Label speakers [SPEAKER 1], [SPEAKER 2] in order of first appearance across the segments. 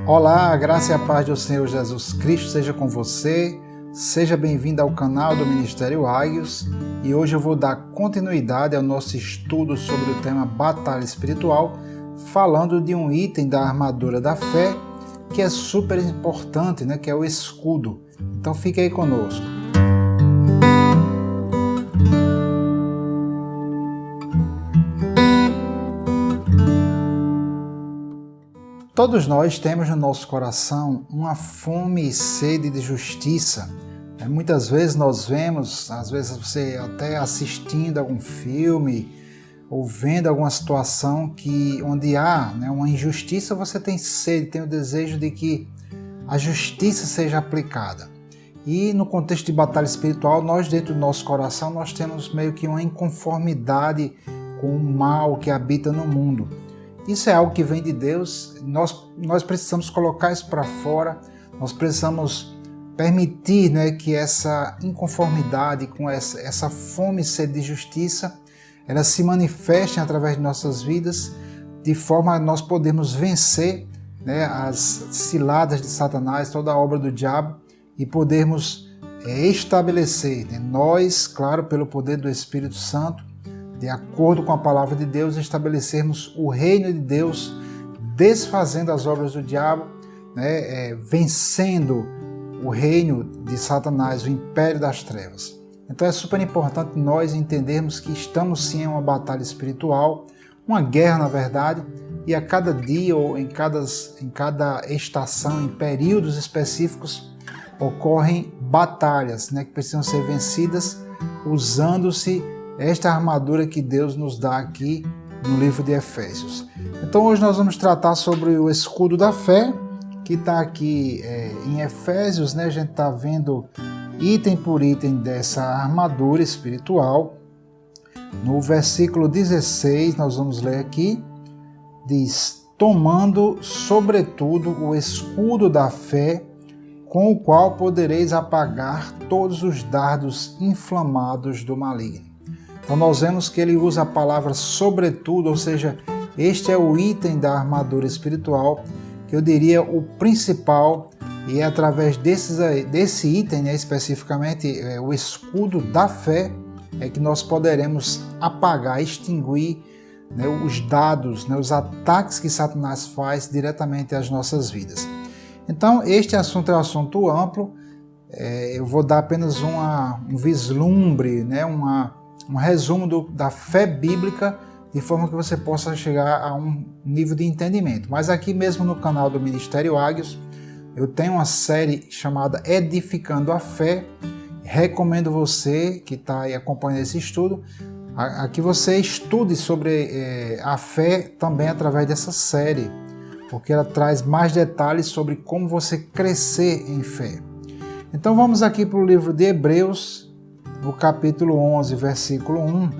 [SPEAKER 1] Olá, a graça e a paz do Senhor Jesus Cristo seja com você. Seja bem-vindo ao canal do Ministério Águios e hoje eu vou dar continuidade ao nosso estudo sobre o tema Batalha Espiritual, falando de um item da armadura da fé que é super importante, que é o escudo. Então fique aí conosco. Todos nós temos no nosso coração uma fome e sede de justiça. Muitas vezes nós vemos, às vezes você até assistindo algum filme ou vendo alguma situação onde há uma injustiça, você tem sede, tem o desejo de que a justiça seja aplicada. E no contexto de batalha espiritual, nós dentro do nosso coração, nós temos meio que uma inconformidade com o mal que habita no mundo. Isso é algo que vem de Deus, nós precisamos colocar isso para fora, nós precisamos permitir que essa inconformidade com essa fome e sede de justiça, elas se manifestem através de nossas vidas, de forma a nós podermos vencer as ciladas de Satanás, toda a obra do diabo, e podermos estabelecer, nós, claro, pelo poder do Espírito Santo, de acordo com a palavra de Deus, estabelecermos o reino de Deus, desfazendo as obras do diabo, vencendo o reino de Satanás, o império das trevas. Então é super importante nós entendermos que estamos sim em uma batalha espiritual, uma guerra na verdade, e a cada dia ou em cada estação, em períodos específicos, ocorrem batalhas que precisam ser vencidas usando-se esta armadura que Deus nos dá aqui no livro de Efésios. Então hoje nós vamos tratar sobre o escudo da fé, que está aqui em Efésios, a gente está vendo item por item dessa armadura espiritual. No versículo 16, nós vamos ler aqui, diz: tomando sobretudo o escudo da fé, com o qual podereis apagar todos os dardos inflamados do maligno. Então nós vemos que ele usa a palavra sobretudo, ou seja, este é o item da armadura espiritual, que eu diria o principal, e é através desse item, especificamente o escudo da fé, é que nós poderemos apagar, extinguir os dados, os ataques que Satanás faz diretamente às nossas vidas. Então este assunto é um assunto amplo, eu vou dar apenas um vislumbre, um resumo da fé bíblica, de forma que você possa chegar a um nível de entendimento. Mas aqui mesmo no canal do Ministério Águios, eu tenho uma série chamada Edificando a Fé. Recomendo você que está aí acompanhando esse estudo, a que você estude sobre a fé também através dessa série, porque ela traz mais detalhes sobre como você crescer em fé. Então vamos aqui para o livro de Hebreus, no capítulo 11, versículo 1,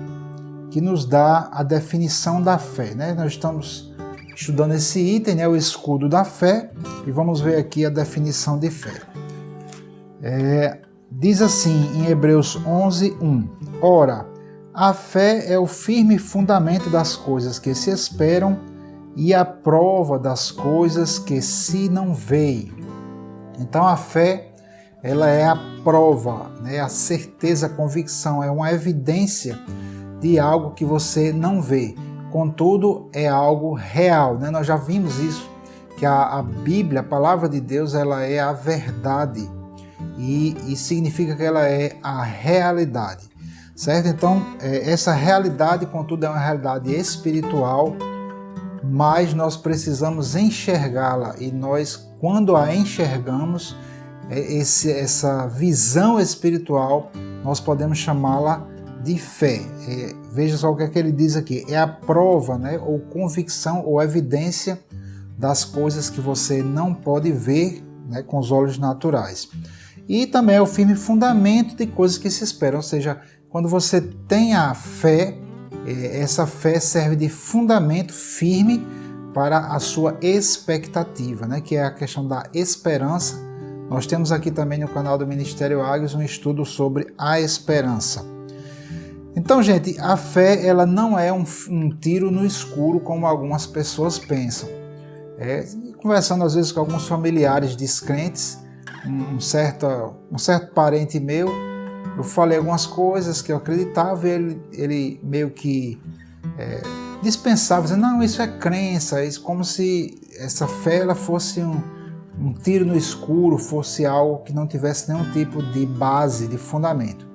[SPEAKER 1] que nos dá a definição da fé. Nós estamos estudando esse item, o escudo da fé, e vamos ver aqui a definição de fé. Diz assim em Hebreus 11, 1: ora, a fé é o firme fundamento das coisas que se esperam e a prova das coisas que se não veem. Então a fé, ela é a prova, a certeza, a convicção, é uma evidência de algo que você não vê. Contudo, é algo real. Nós já vimos isso, que a Bíblia, a palavra de Deus, ela é a verdade e significa que ela é a realidade, certo? Então, essa realidade, contudo, é uma realidade espiritual, mas nós precisamos enxergá-la e nós, quando a enxergamos, essa visão espiritual, nós podemos chamá-la de fé. Veja só o que é que ele diz aqui: é a prova, ou convicção ou evidência das coisas que você não pode ver com os olhos naturais. E também é o firme fundamento de coisas que se esperam, ou seja, quando você tem a fé, essa fé serve de fundamento firme para a sua expectativa, que é a questão da esperança. Nós temos aqui também no canal do Ministério Águios um estudo sobre a esperança. Então, gente, a fé ela não é um tiro no escuro como algumas pessoas pensam. Conversando às vezes com alguns familiares descrentes, um certo parente meu, eu falei algumas coisas que eu acreditava e ele meio que dispensava, dizendo, não, isso é crença, isso, como se essa fé ela fosse um tiro no escuro, fosse algo que não tivesse nenhum tipo de base, de fundamento.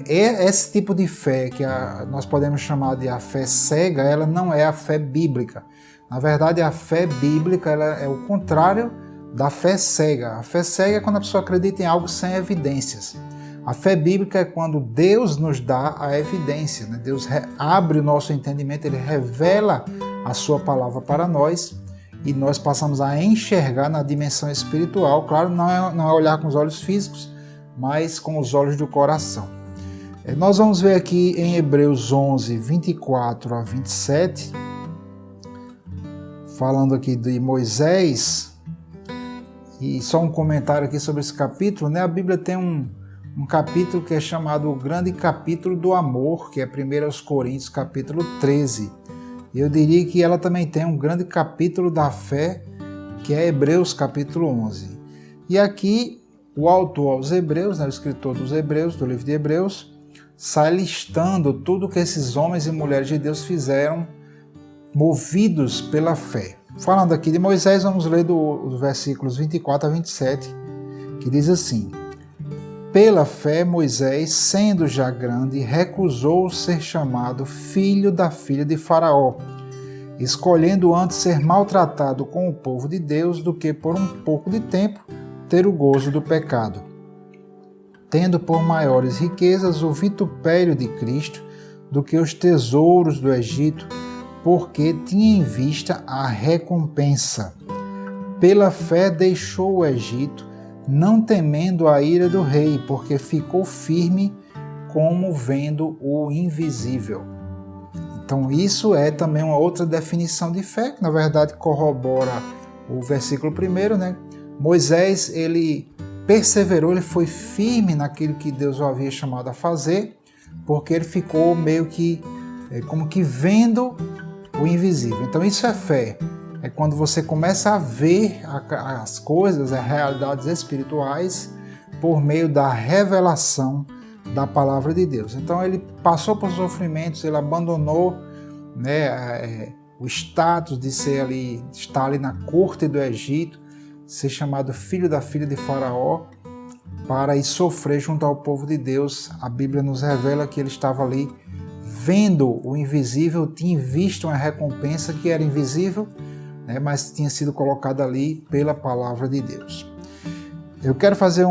[SPEAKER 1] Esse tipo de fé que nós podemos chamar de a fé cega, ela não é a fé bíblica. Na verdade, a fé bíblica ela é o contrário da fé cega. A fé cega é quando a pessoa acredita em algo sem evidências. A fé bíblica é quando Deus nos dá a evidência, né? Deus abre o nosso entendimento, Ele revela a sua palavra para nós e nós passamos a enxergar na dimensão espiritual. Claro, não é olhar com os olhos físicos, mas com os olhos do coração. Nós vamos ver aqui em Hebreus 11, 24 a 27, falando aqui de Moisés, e só um comentário aqui sobre esse capítulo, né? A Bíblia tem um capítulo que é chamado o grande capítulo do amor, que é 1 Coríntios capítulo 13. Eu diria que ela também tem um grande capítulo da fé, que é Hebreus capítulo 11. E aqui o autor aos Hebreus, né, o escritor dos Hebreus, do livro de Hebreus, sai listando tudo que esses homens e mulheres de Deus fizeram movidos pela fé. Falando aqui de Moisés, vamos ler dos versículos 24 a 27, que diz assim: Pela fé, Moisés, sendo já grande, recusou ser chamado filho da filha de Faraó, escolhendo antes ser maltratado com o povo de Deus do que por um pouco de tempo ter o gozo do pecado, tendo por maiores riquezas o vitupério de Cristo do que os tesouros do Egito, porque tinha em vista a recompensa. Pela fé deixou o Egito, não temendo a ira do rei, porque ficou firme como vendo o invisível. Então isso é também uma outra definição de fé, que na verdade corrobora o versículo 1, né? Moisés, ele perseverou, ele foi firme naquilo que Deus o havia chamado a fazer, porque ele ficou meio que, como que vendo o invisível. Então isso é fé. É quando você começa a ver as coisas, as realidades espirituais, por meio da revelação da palavra de Deus. Então ele passou por sofrimentos, ele abandonou, né, o status de estar ali na corte do Egito, ser chamado filho da filha de Faraó, para ir sofrer junto ao povo de Deus. A Bíblia nos revela que ele estava ali vendo o invisível, tinha visto uma recompensa que era invisível, mas tinha sido colocada ali pela palavra de Deus. Eu quero fazer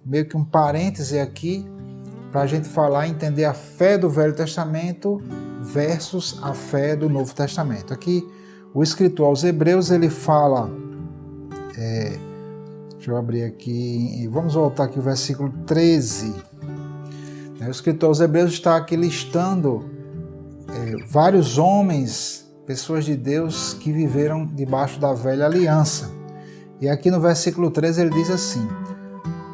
[SPEAKER 1] meio que um parêntese aqui para a gente falar e entender a fé do Velho Testamento versus a fé do Novo Testamento. Aqui o escritor aos Hebreus ele fala, deixa eu abrir aqui, vamos voltar aqui ao versículo 13. O escritor aos Hebreus está aqui listando vários homens, pessoas de Deus que viveram debaixo da velha aliança. E aqui no versículo 13 ele diz assim: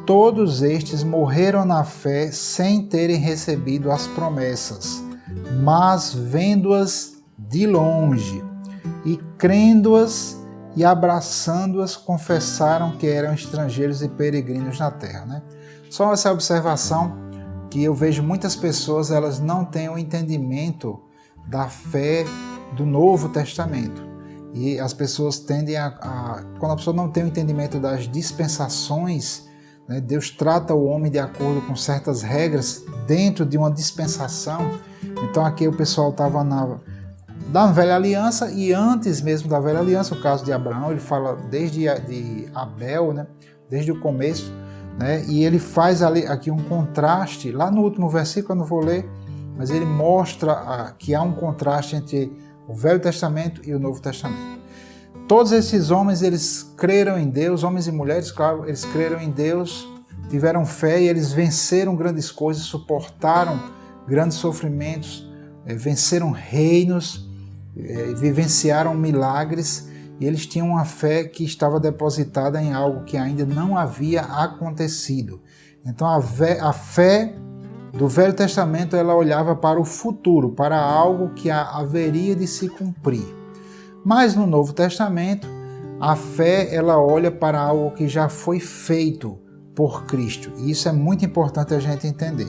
[SPEAKER 1] todos estes morreram na fé sem terem recebido as promessas, mas vendo-as de longe e crendo-as e abraçando-as, confessaram que eram estrangeiros e peregrinos na terra. Só essa observação, que eu vejo muitas pessoas, elas não têm o entendimento da fé do Novo Testamento. E as pessoas tendem quando a pessoa não tem o entendimento das dispensações, Deus trata o homem de acordo com certas regras dentro de uma dispensação. Então aqui o pessoal estava da velha aliança, e antes mesmo da velha aliança, o caso de Abraão, ele fala desde Abel, desde o começo, e ele faz aqui um contraste, lá no último versículo, eu não vou ler, mas ele mostra que há um contraste entre o Velho Testamento e o Novo Testamento. Todos esses homens, eles creram em Deus, homens e mulheres, claro, eles creram em Deus, tiveram fé e eles venceram grandes coisas, suportaram grandes sofrimentos, venceram reinos, vivenciaram milagres, e eles tinham uma fé que estava depositada em algo que ainda não havia acontecido. Então a fé do Velho Testamento, ela olhava para o futuro, para algo que haveria de se cumprir. Mas no Novo Testamento, a fé ela olha para algo que já foi feito por Cristo. E isso é muito importante a gente entender.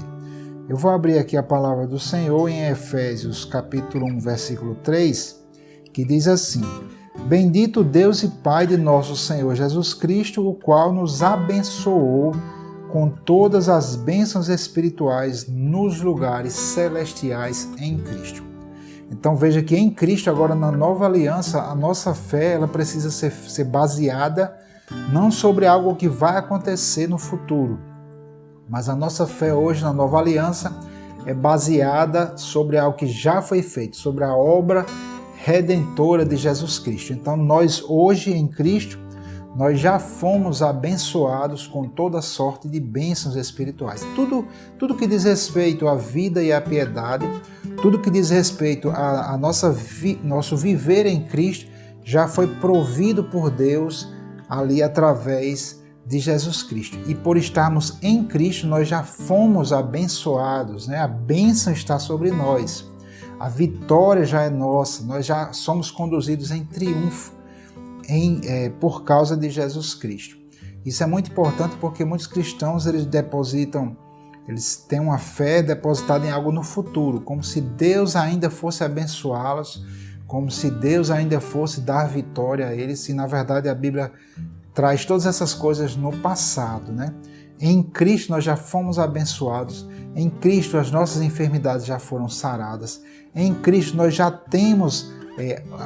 [SPEAKER 1] Eu vou abrir aqui a palavra do Senhor em Efésios capítulo 1, versículo 3, que diz assim: Bendito Deus e Pai de nosso Senhor Jesus Cristo, o qual nos abençoou com todas as bênçãos espirituais nos lugares celestiais em Cristo. Então veja que em Cristo, agora na nova aliança, a nossa fé ela precisa ser baseada não sobre algo que vai acontecer no futuro, mas a nossa fé hoje na nova aliança é baseada sobre algo que já foi feito, sobre a obra redentora de Jesus Cristo. Então nós hoje em Cristo, nós já fomos abençoados com toda sorte de bênçãos espirituais. Tudo que diz respeito à vida e à piedade, tudo que diz respeito a nosso viver em Cristo, já foi provido por Deus ali através de Jesus Cristo. E por estarmos em Cristo, nós já fomos abençoados, né? A bênção está sobre nós. A vitória já é nossa, nós já somos conduzidos em triunfo por causa de Jesus Cristo. Isso é muito importante porque muitos cristãos eles têm uma fé depositada em algo no futuro, como se Deus ainda fosse abençoá-los, como se Deus ainda fosse dar vitória a eles, e na verdade a Bíblia traz todas essas coisas no passado, né? Em Cristo nós já fomos abençoados, em Cristo as nossas enfermidades já foram saradas, em Cristo nós já temos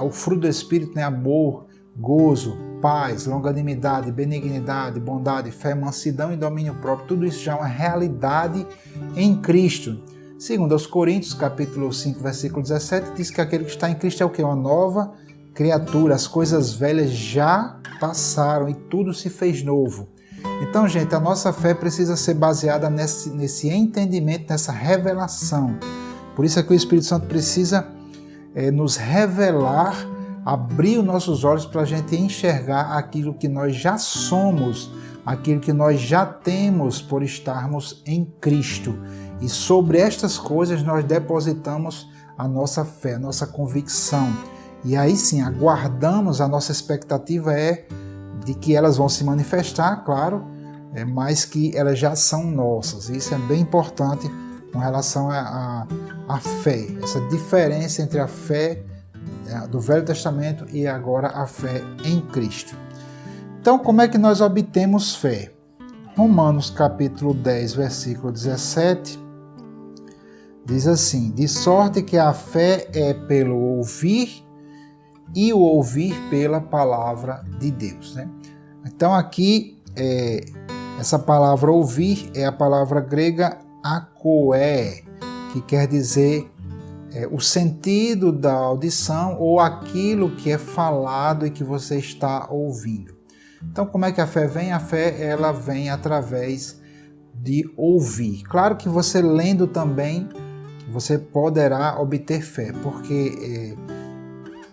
[SPEAKER 1] o fruto do Espírito, né? Amor, gozo, paz, longanimidade, benignidade, bondade, fé, mansidão e domínio próprio. Tudo isso já é uma realidade em Cristo. Segundo aos Coríntios, capítulo 5, versículo 17, diz que aquele que está em Cristo é o quê? Uma nova criatura. As coisas velhas já passaram e tudo se fez novo. Então, gente, a nossa fé precisa ser baseada nesse entendimento, nessa revelação. Por isso é que o Espírito Santo precisa nos revelar, abrir os nossos olhos para a gente enxergar aquilo que nós já somos, aquilo que nós já temos por estarmos em Cristo. E sobre estas coisas nós depositamos a nossa fé, a nossa convicção. E aí sim, aguardamos, a nossa expectativa é de que elas vão se manifestar, claro, mas que elas já são nossas. Isso é bem importante com relação à fé, essa diferença entre a fé do Velho Testamento e agora a fé em Cristo. Então, como é que nós obtemos fé? Romanos capítulo 10, versículo 17, diz assim: de sorte que a fé é pelo ouvir e o ouvir pela palavra de Deus, né? Então aqui, essa palavra ouvir é a palavra grega akoé, que quer dizer o sentido da audição ou aquilo que é falado e que você está ouvindo. Então como é que a fé vem? A fé ela vem através de ouvir. Claro que você lendo também, você poderá obter fé, porque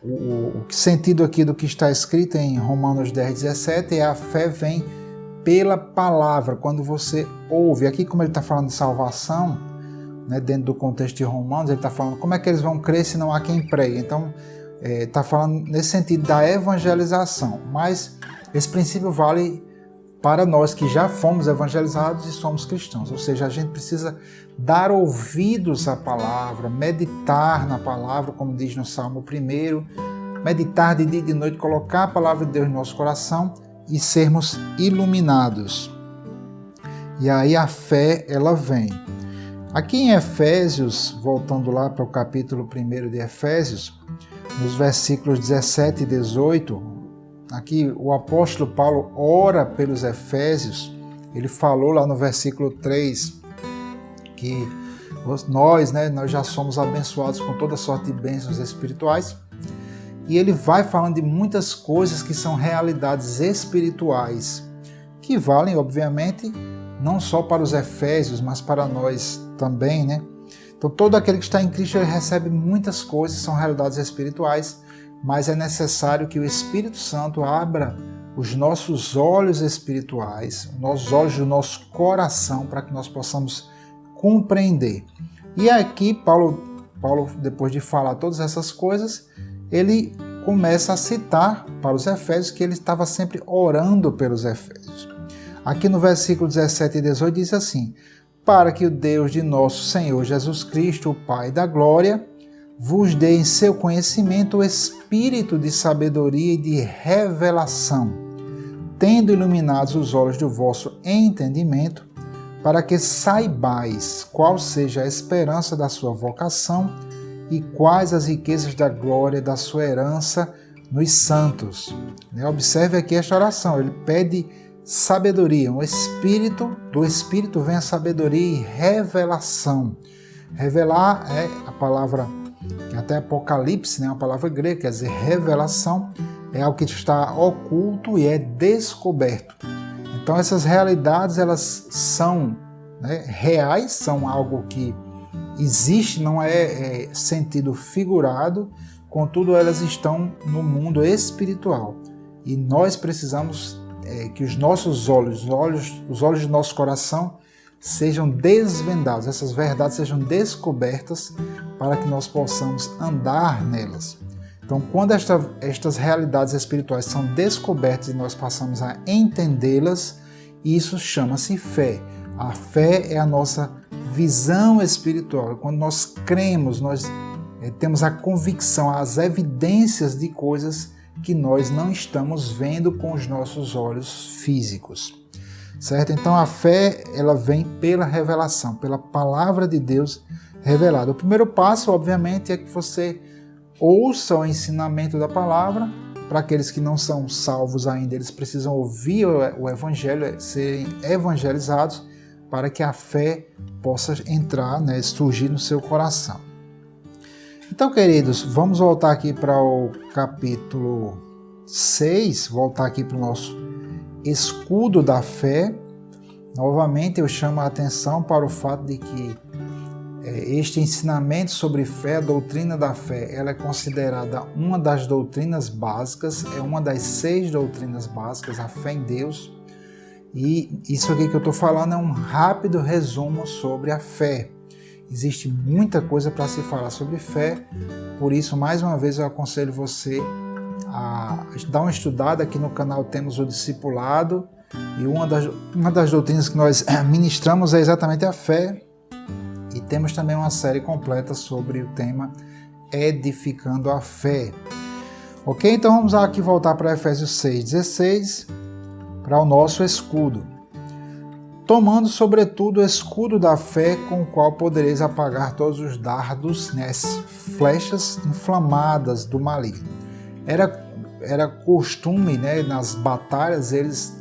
[SPEAKER 1] o sentido aqui do que está escrito em Romanos 10, 17 é a fé vem pela palavra, quando você ouve. Aqui, como ele está falando de salvação, né, dentro do contexto de Romanos, ele está falando como é que eles vão crer se não há quem pregue. Então, está falando nesse sentido da evangelização, mas esse princípio vale para nós que já fomos evangelizados e somos cristãos, ou seja, a gente precisa dar ouvidos à palavra, meditar na palavra, como diz no Salmo 1, meditar de dia e de noite, colocar a palavra de Deus no nosso coração e sermos iluminados. E aí a fé, ela vem. Aqui em Efésios, voltando lá para o capítulo 1 de Efésios, nos versículos 17 e 18, aqui o apóstolo Paulo ora pelos Efésios. Ele falou lá no versículo 3 que nós já somos abençoados com toda sorte de bênçãos espirituais. E ele vai falando de muitas coisas que são realidades espirituais, que valem, obviamente, não só para os Efésios, mas para nós também, né? Então todo aquele que está em Cristo ele recebe muitas coisas, são realidades espirituais, mas é necessário que o Espírito Santo abra os nossos olhos espirituais, os olhos do nosso coração, para que nós possamos compreender. E aqui Paulo, depois de falar todas essas coisas, ele começa a citar para os Efésios que ele estava sempre orando pelos Efésios. Aqui no versículo 17 e 18 diz assim: para que o Deus de nosso Senhor Jesus Cristo, o Pai da glória, vos dê em seu conhecimento o espírito de sabedoria e de revelação, tendo iluminados os olhos do vosso entendimento, para que saibais qual seja a esperança da sua vocação e quais as riquezas da glória da sua herança nos santos. Observe aqui esta oração, ele pede sabedoria, do Espírito vem a sabedoria e revelação. Revelar é a palavra, que até Apocalipse, uma palavra grega, quer dizer revelação, é algo que está oculto e é descoberto. Então essas realidades, elas são reais, são algo que existe, não é sentido figurado, contudo elas estão no mundo espiritual. E nós precisamos que os nossos olhos, os olhos do nosso coração sejam desvendados, essas verdades sejam descobertas para que nós possamos andar nelas. Então, quando estas realidades espirituais são descobertas e nós passamos a entendê-las, isso chama-se fé. A fé é a nossa visão espiritual. Quando nós cremos, nós temos a convicção, as evidências de coisas que nós não estamos vendo com os nossos olhos físicos. Certo? Então, a fé, ela vem pela revelação, pela palavra de Deus revelada. O primeiro passo, obviamente, é que você ouça o ensinamento da palavra. Para aqueles que não são salvos ainda, eles precisam ouvir o evangelho, serem evangelizados, para que a fé possa entrar, surgir no seu coração. Então, queridos, vamos voltar aqui para o capítulo 6, voltar aqui para o nosso escudo da fé. Novamente, eu chamo a atenção para o fato de que este ensinamento sobre fé, a doutrina da fé, ela é considerada uma das doutrinas básicas, é uma das 6 doutrinas básicas, a fé em Deus. E isso aqui que eu estou falando é um rápido resumo sobre a fé. Existe muita coisa para se falar sobre fé, por isso, mais uma vez, eu aconselho você a dar uma estudada. Aqui no canal temos o discipulado, e uma das doutrinas que nós ministramos é exatamente a fé. E temos também uma série completa sobre o tema Edificando a Fé. Ok? Então vamos aqui voltar para Efésios 6,16, para o nosso escudo. Tomando sobretudo o escudo da fé, com o qual podereis apagar todos os dardos, as flechas inflamadas do maligno. Era costume, nas batalhas, eles,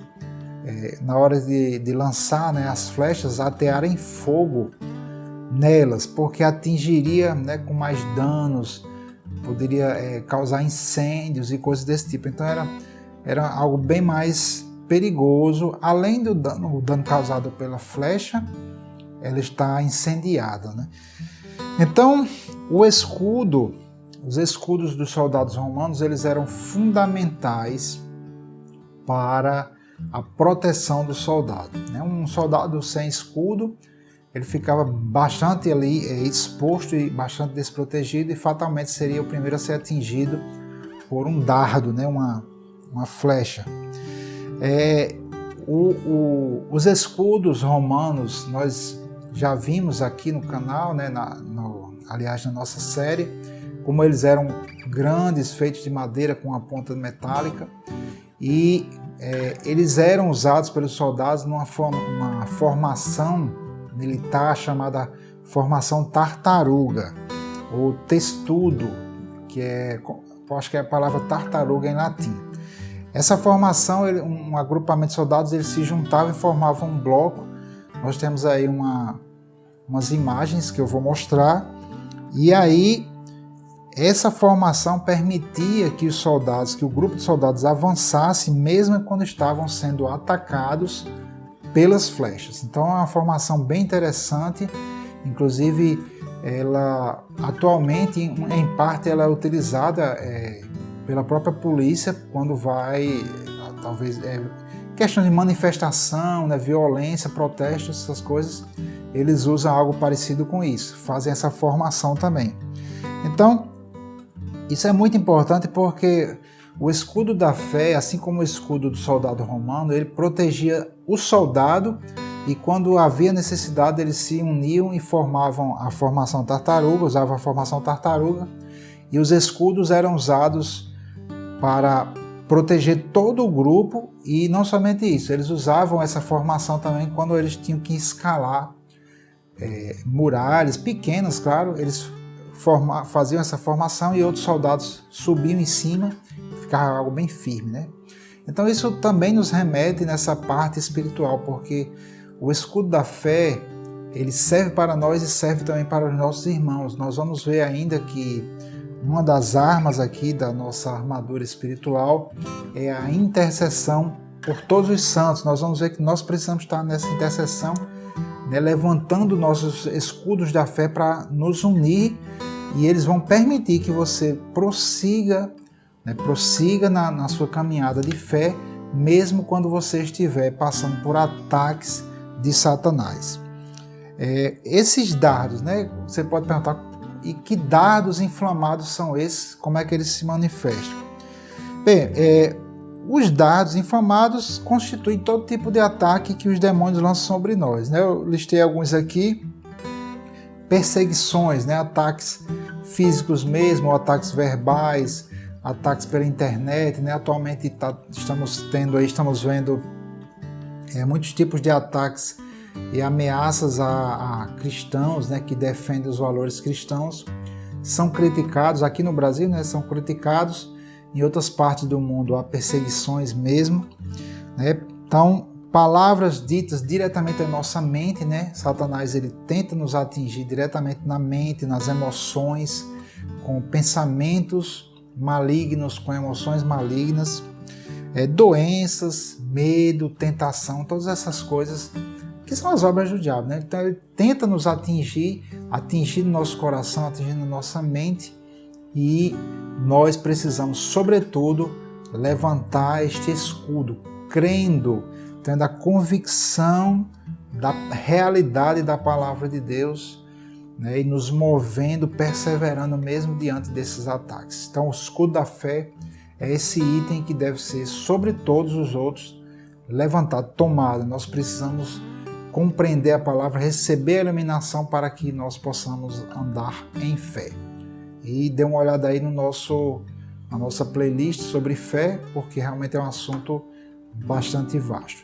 [SPEAKER 1] na hora de lançar as flechas, atearem fogo nelas, porque atingiria com mais danos, poderia causar incêndios e coisas desse tipo. Então era algo bem mais perigoso. Além do dano causado pela flecha, ela está incendiada. Então, os escudos dos soldados romanos, eles eram fundamentais para a proteção do soldado. Um soldado sem escudo, ele ficava bastante ali exposto e bastante desprotegido, e fatalmente seria o primeiro a ser atingido por um dardo, uma flecha. Os escudos romanos, nós já vimos aqui no canal, aliás, na nossa série, como eles eram grandes, feitos de madeira com a ponta metálica, e eles eram usados pelos soldados numa formação militar chamada formação tartaruga, ou testudo, acho que é a palavra tartaruga em latim. Essa formação, um agrupamento de soldados, eles se juntavam e formavam um bloco. Nós temos aí umas imagens que eu vou mostrar, e aí essa formação permitia que o grupo de soldados avançasse mesmo quando estavam sendo atacados pelas flechas. Então é uma formação bem interessante, inclusive ela atualmente em parte ela é utilizada pela própria polícia quando vai, talvez, questão de manifestação, violência, protestos, essas coisas, eles usam algo parecido com isso, fazem essa formação também. Então, Isso é muito importante porque o escudo da fé, assim como o escudo do soldado romano, ele protegia o soldado e quando havia necessidade eles se uniam e formavam a formação tartaruga, usavam a formação tartaruga, e os escudos eram usados para proteger todo o grupo, e não somente isso, eles usavam essa formação também quando eles tinham que escalar muralhas pequenas, claro, eles faziam essa formação e outros soldados subiam em cima, ficava algo bem firme, né? Então isso também nos remete nessa parte espiritual, porque o escudo da fé, ele serve para nós e serve também para os nossos irmãos. Nós vamos ver ainda que uma das armas aqui da nossa armadura espiritual é a intercessão por todos os santos. Nós vamos ver que nós precisamos estar nessa intercessão, né, levantando nossos escudos da fé para nos unir, e eles vão permitir que você prossiga, né, na sua caminhada de fé, mesmo quando você estiver passando por ataques de Satanás. Esses dardos, né, você pode perguntar, e que dardos inflamados são esses? Como é que eles se manifestam? Bem, os dardos inflamados constituem todo tipo de ataque que os demônios lançam sobre nós, né? Eu listei alguns aqui. Perseguições, né? Ataques físicos mesmo, ataques verbais, ataques pela internet, né? Atualmente estamos vendo muitos tipos de ataques e ameaças a cristãos, né, que defendem os valores cristãos, são criticados aqui no Brasil, né, são criticados. Em outras partes do mundo há perseguições mesmo, né? Então, palavras ditas diretamente à nossa mente, né? Satanás ele tenta nos atingir diretamente na mente, nas emoções, com pensamentos malignos, com emoções malignas, doenças, medo, tentação, todas essas coisas que são as obras do diabo, né? Então ele tenta nos atingir no nosso coração, atingindo nossa mente, e nós precisamos, sobretudo, levantar este escudo, crendo, tendo a convicção da realidade da palavra de Deus, né? E nos movendo, perseverando mesmo diante desses ataques. Então o escudo da fé é esse item que deve ser, sobre todos os outros, levantado, tomado. Nós precisamos compreender a palavra, receber a iluminação para que nós possamos andar em fé. E dê uma olhada aí na nossa playlist sobre fé, porque realmente é um assunto bastante vasto.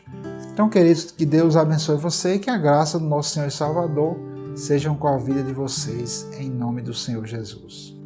[SPEAKER 1] Então, queridos, que Deus abençoe você e que a graça do nosso Senhor e Salvador sejam com a vida de vocês, em nome do Senhor Jesus.